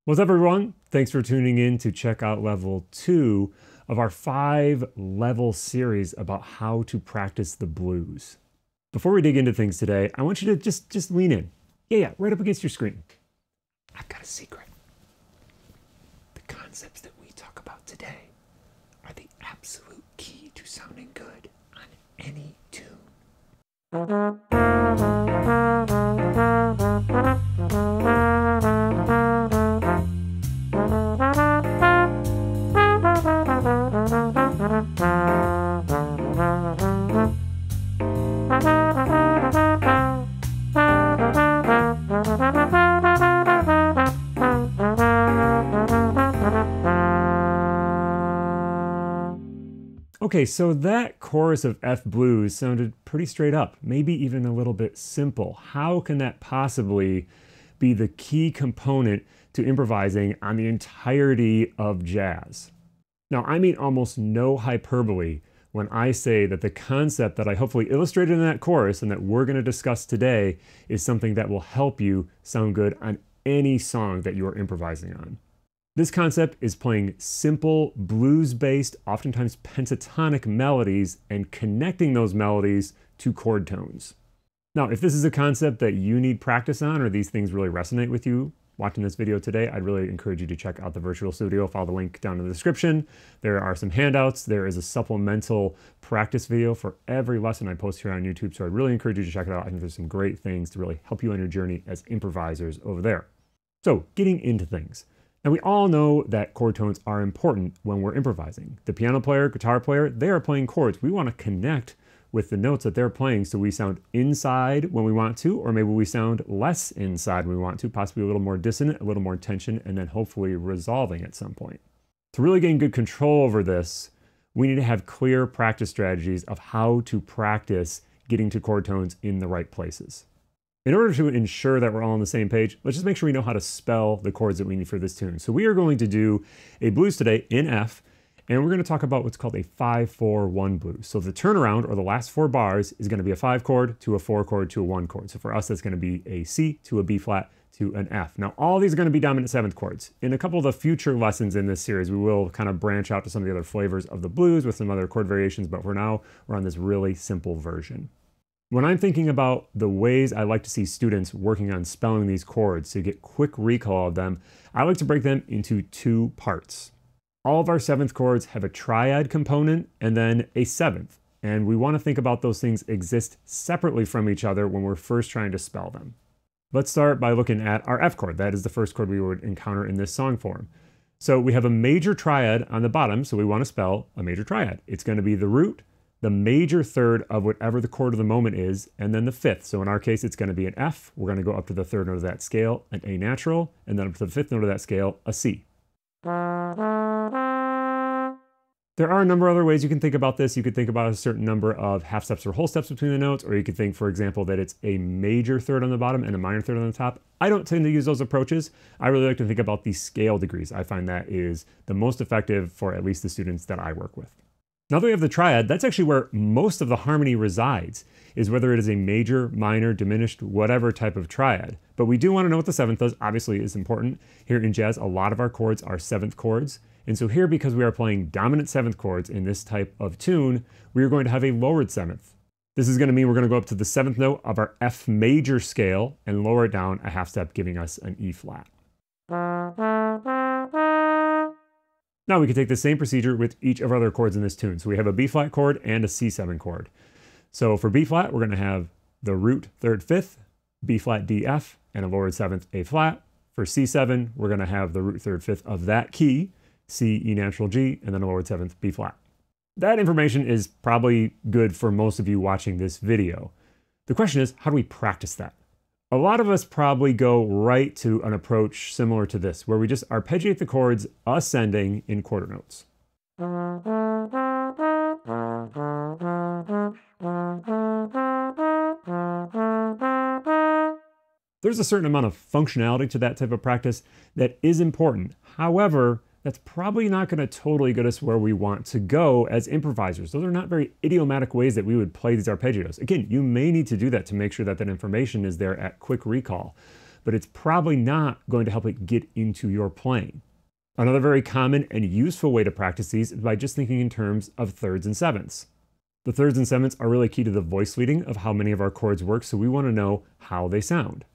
What's up, everyone? Thanks for tuning in to check out level 2 of our 5-level series about how to practice the blues. Before we dig into things today, I want you to just lean in. Yeah, right up against your screen. I've got a secret. The concepts that we talk about today are the absolute key to sounding good on any tune. Okay, so that chorus of F blues sounded pretty straight up, maybe even a little bit simple. How can that possibly be the key component to improvising on the entirety of jazz? Now, I mean almost no hyperbole when I say that the concept that I hopefully illustrated in that chorus and that we're going to discuss today is something that will help you sound good on any song that you are improvising on. This concept is playing simple, blues-based, oftentimes pentatonic melodies and connecting those melodies to chord tones. Now, if this is a concept that you need practice on or these things really resonate with you watching this video today, I'd really encourage you to check out the virtual studio. Follow the link down in the description. There are some handouts. There is a supplemental practice video for every lesson I post here on YouTube, so I'd really encourage you to check it out. I think there's some great things to really help you on your journey as improvisers over there. So, getting into things. And we all know that chord tones are important when we're improvising. The piano player, guitar player, they are playing chords. We want to connect with the notes that they're playing so we sound inside when we want to, or maybe we sound less inside when we want to, possibly a little more dissonant, a little more tension, and then hopefully resolving at some point. To really gain good control over this, we need to have clear practice strategies of how to practice getting to chord tones in the right places. In order to ensure that we're all on the same page, let's just make sure we know how to spell the chords that we need for this tune. So we are going to do a blues today in F, and we're going to talk about what's called a 5-4-1 blues. So the turnaround, or the last 4 bars, is going to be a 5 chord to a 4 chord to a 1 chord. So for us, that's going to be a C to a B flat to an F. Now, all these are going to be dominant 7th chords. In a couple of the future lessons in this series, we will kind of branch out to some of the other flavors of the blues with some other chord variations, but for now, we're on this really simple version. When I'm thinking about the ways I like to see students working on spelling these chords to get quick recall of them, I like to break them into 2 parts. All of our 7th chords have a triad component and then a 7th, and we want to think about those things exist separately from each other when we're first trying to spell them. Let's start by looking at our F chord. That is the first chord we would encounter in this song form. So we have a major triad on the bottom, so we want to spell a major triad. It's going to be the root, the major third of whatever the chord of the moment is, and then the 5th. So in our case, it's going to be an F. We're going to go up to the 3rd note of that scale, an A natural, and then up to the 5th note of that scale, a C. There are a number of other ways you can think about this. You could think about a certain number of half steps or whole steps between the notes, or you could think, for example, that it's a major third on the bottom and a minor third on the top. I don't tend to use those approaches. I really like to think about the scale degrees. I find that is the most effective for at least the students that I work with. Now that we have the triad, that's actually where most of the harmony resides, is whether it is a major, minor, diminished, whatever type of triad. But we do want to know what the 7th does. Obviously, it's important. Here in jazz, a lot of our chords are 7th chords. And so here, because we are playing dominant 7th chords in this type of tune, we are going to have a lowered 7th. This is going to mean we're going to go up to the 7th note of our F major scale and lower it down a half step, giving us an E flat. Now we can take the same procedure with each of our other chords in this tune. So we have a B flat chord and a C7 chord. So for B flat, we're going to have the root 3rd 5th, B flat D F, and a lowered 7th A flat. For C7, we're going to have the root 3rd 5th of that key, C, E natural G, and then a lowered 7th B flat. That information is probably good for most of you watching this video. The question is, how do we practice that? A lot of us probably go right to an approach similar to this, where we just arpeggiate the chords ascending in quarter notes. There's a certain amount of functionality to that type of practice that is important. However, that's probably not going to totally get us where we want to go as improvisers. Those are not very idiomatic ways that we would play these arpeggios. Again, you may need to do that to make sure that that information is there at quick recall. but it's probably not going to help it get into your playing. Another very common and useful way to practice these is by just thinking in terms of thirds and sevenths. The thirds and sevenths are really key to the voice leading of how many of our chords work, so we want to know how they sound.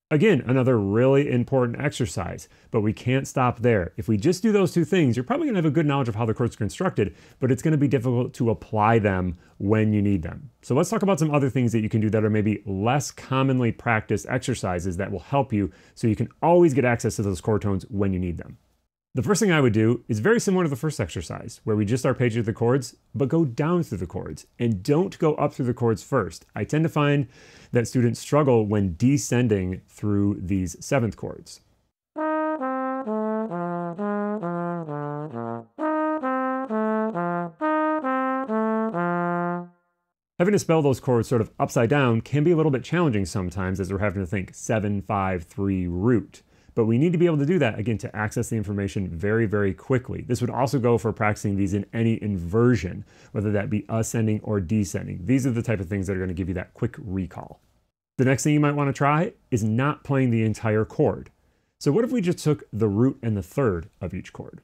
Again, another really important exercise, but we can't stop there. If we just do those two things, you're probably gonna have a good knowledge of how the chords are constructed, but it's gonna be difficult to apply them when you need them. So let's talk about some other things that you can do that are maybe less commonly practiced exercises that will help you so you can always get access to those chord tones when you need them. The first thing I would do is very similar to the first exercise, where we just arpeggio the chords, but go down through the chords, and don't go up through the chords first. I tend to find that students struggle when descending through these seventh chords. Having to spell those chords sort of upside down can be a little bit challenging sometimes, as we're having to think 7, 5, 3 root. But we need to be able to do that, again, to access the information very, very quickly. This would also go for practicing these in any inversion, whether that be ascending or descending. These are the type of things that are going to give you that quick recall. The next thing you might want to try is not playing the entire chord. So what if we just took the root and the third of each chord?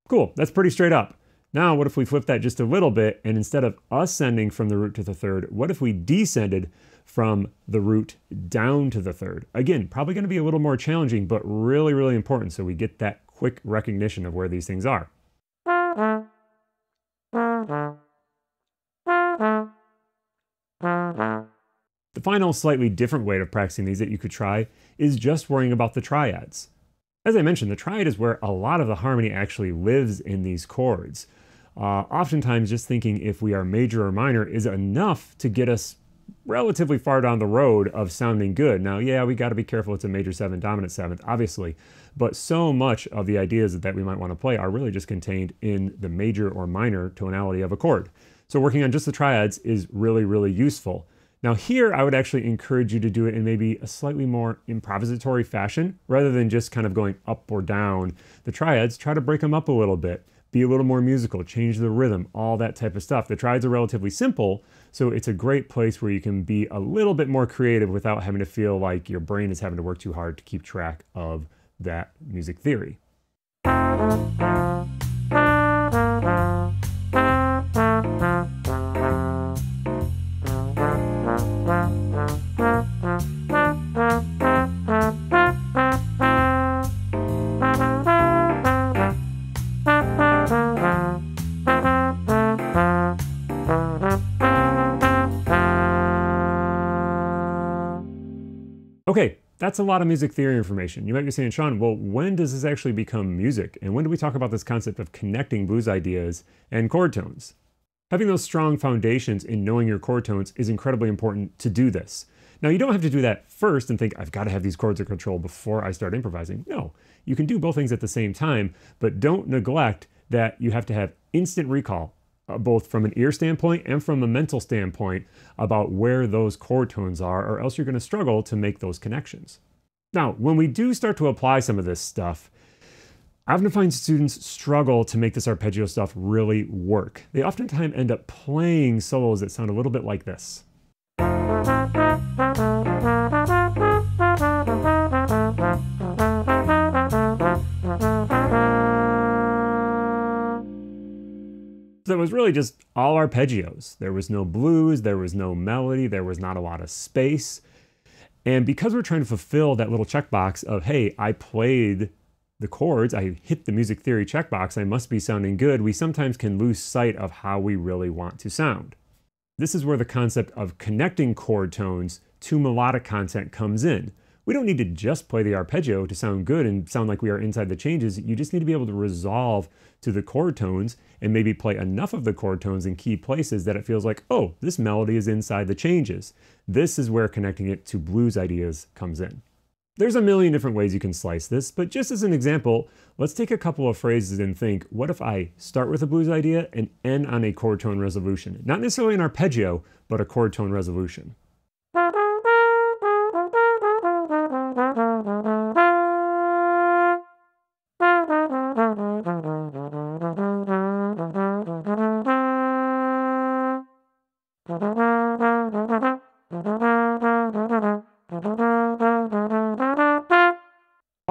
Cool, that's pretty straight up. Now, what if we flip that just a little bit, and instead of ascending from the root to the third, what if we descended from the root down to the third? Again, probably going to be a little more challenging, but really, really important, so we get that quick recognition of where these things are. The final slightly different way of practicing these that you could try is just worrying about the triads. As I mentioned, the triad is where a lot of the harmony actually lives in these chords. Oftentimes, just thinking if we are major or minor is enough to get us relatively far down the road of sounding good. Now, yeah, we got to be careful it's a major 7, dominant 7th, obviously, but so much of the ideas that we might want to play are really just contained in the major or minor tonality of a chord. So working on just the triads is really, really useful. Now here, I would actually encourage you to do it in maybe a slightly more improvisatory fashion, rather than just kind of going up or down the triads. Try to break them up a little bit, be a little more musical, change the rhythm, all that type of stuff. The triads are relatively simple, so it's a great place where you can be a little bit more creative without having to feel like your brain is having to work too hard to keep track of that music theory. Okay, that's a lot of music theory information. You might be saying, Sean, well, when does this actually become music? And when do we talk about this concept of connecting blues ideas and chord tones? Having those strong foundations in knowing your chord tones is incredibly important to do this. Now, you don't have to do that first and think, I've got to have these chords in control before I start improvising. No, you can do both things at the same time, but don't neglect that you have to have instant recall, both from an ear standpoint and from a mental standpoint, about where those chord tones are, or else you're going to struggle to make those connections. Now, when we do start to apply some of this stuff, I often find students struggle to make this arpeggio stuff really work. They oftentimes end up playing solos that sound a little bit like this. So it was really just all arpeggios. There was no blues, there was no melody, there was not a lot of space. And because we're trying to fulfill that little checkbox of, hey, I played the chords, I hit the music theory checkbox, I must be sounding good, we sometimes can lose sight of how we really want to sound. This is where the concept of connecting chord tones to melodic content comes in. We don't need to just play the arpeggio to sound good and sound like we are inside the changes. You just need to be able to resolve to the chord tones and maybe play enough of the chord tones in key places that it feels like, oh, this melody is inside the changes. This is where connecting it to blues ideas comes in. There's a million different ways you can slice this, but just as an example, let's take a couple of phrases and think, what if I start with a blues idea and end on a chord tone resolution? Not necessarily an arpeggio, but a chord tone resolution.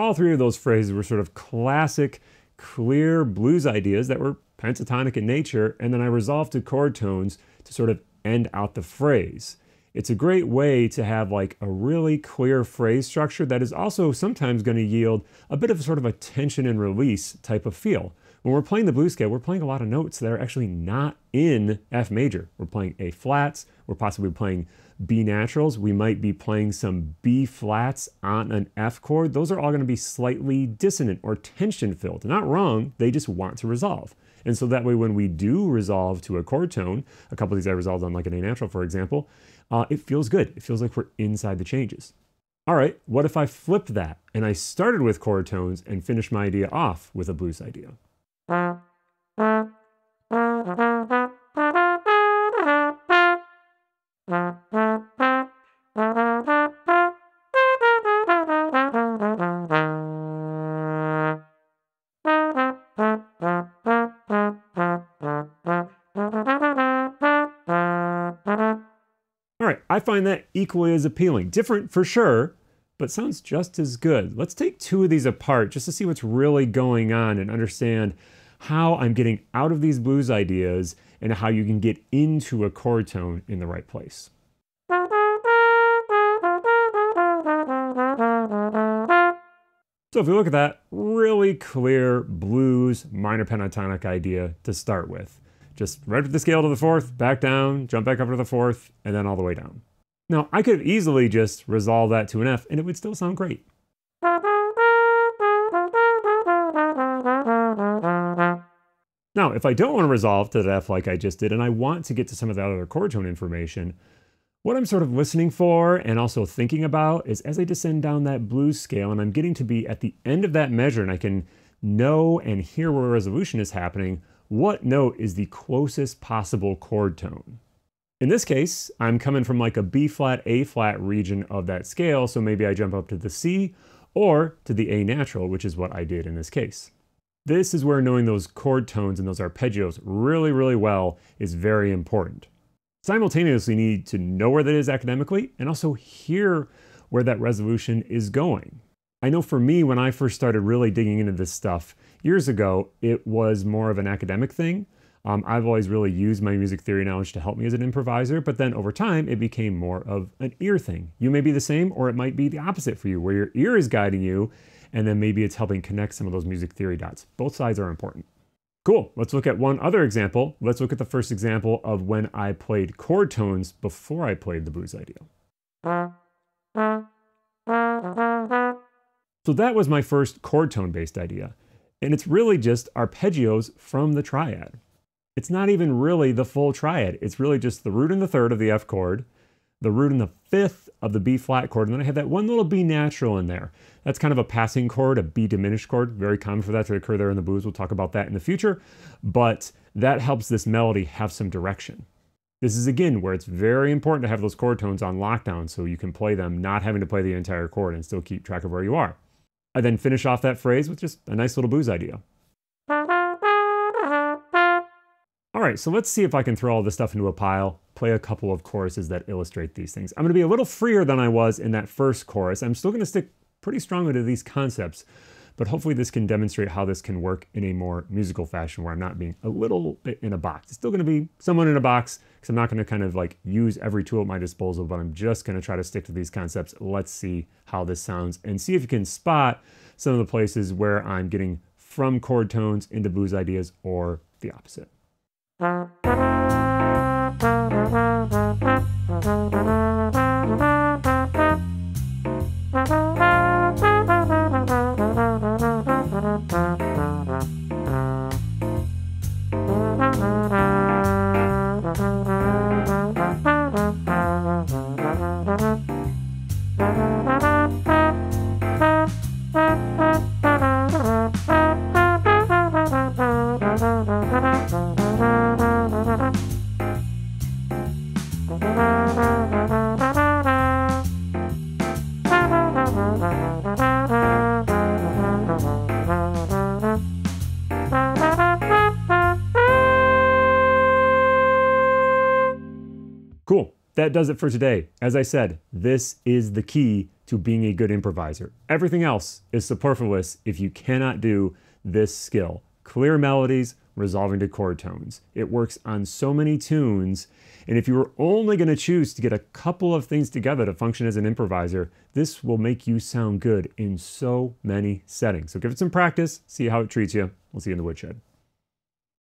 all three of those phrases were sort of classic, clear blues ideas that were pentatonic in nature, and then I resolved to chord tones to sort of end out the phrase. It's a great way to have like a really clear phrase structure that is also sometimes going to yield a bit of sort of a tension and release type of feel. When we're playing the blues scale, we're playing a lot of notes that are actually not in F major. We're playing A flats, we're possibly playing B naturals, we might be playing some B flats on an F chord. Those are all going to be slightly dissonant or tension filled. They're not wrong, they just want to resolve. And so that way when we do resolve to a chord tone, a couple of these I resolved on like an A natural, for example, it feels good. It feels like we're inside the changes. All right, what if I flipped that and I started with chord tones and finished my idea off with a blues idea? I find that equally as appealing. Different for sure, but sounds just as good. Let's take two of these apart just to see what's really going on and understand how I'm getting out of these blues ideas and how you can get into a chord tone in the right place. So if we look at that, really clear blues minor pentatonic idea to start with. Just right with the scale to the fourth, back down, jump back up to the fourth, and then all the way down. Now, I could have easily just resolved that to an F, and it would still sound great. Now, if I don't want to resolve to the F like I just did, and I want to get to some of that other chord tone information, what I'm sort of listening for and also thinking about is as I descend down that blues scale, and I'm getting to be at the end of that measure, and I can know and hear where resolution is happening, what note is the closest possible chord tone? In this case, I'm coming from like a B flat, A flat region of that scale, so maybe I jump up to the C or to the A natural, which is what I did in this case. This is where knowing those chord tones and those arpeggios really, really well is very important. Simultaneously, you need to know where that is academically and also hear where that resolution is going. I know for me, when I first started really digging into this stuff years ago, it was more of an academic thing. I've always really used my music theory knowledge to help me as an improviser, but then over time, it became more of an ear thing. You may be the same, or it might be the opposite for you, where your ear is guiding you, and then maybe it's helping connect some of those music theory dots. Both sides are important. Cool, let's look at one other example. Let's look at the first example of when I played chord tones before I played the blues idea. So that was my first chord tone based idea, and it's really just arpeggios from the triad. It's not even really the full triad. It's really just the root and the third of the F chord, the root and the fifth of the B flat chord, and then I have that one little B natural in there. That's kind of a passing chord, a B diminished chord. Very common for that to occur there in the blues. We'll talk about that in the future, but that helps this melody have some direction. This is again where it's very important to have those chord tones on lockdown so you can play them, not having to play the entire chord and still keep track of where you are. I then finish off that phrase with just a nice little blues idea. All right, so let's see if I can throw all this stuff into a pile, play a couple of choruses that illustrate these things. I'm going to be a little freer than I was in that first chorus. I'm still going to stick pretty strongly to these concepts, but hopefully this can demonstrate how this can work in a more musical fashion where I'm not being a little bit in a box. It's still going to be somewhat in a box because I'm not going to kind of like use every tool at my disposal, but I'm just going to try to stick to these concepts. Let's see how this sounds and see if you can spot some of the places where I'm getting from chord tones into blues ideas or the opposite. Cool. That does it for today. As I said, this is the key to being a good improviser. Everything else is superfluous if you cannot do this skill. Clear melodies, resolving to chord tones. It works on so many tunes, and if you were only going to choose to get a couple of things together to function as an improviser, this will make you sound good in so many settings. So give it some practice, see how it treats you. We'll see you in the woodshed.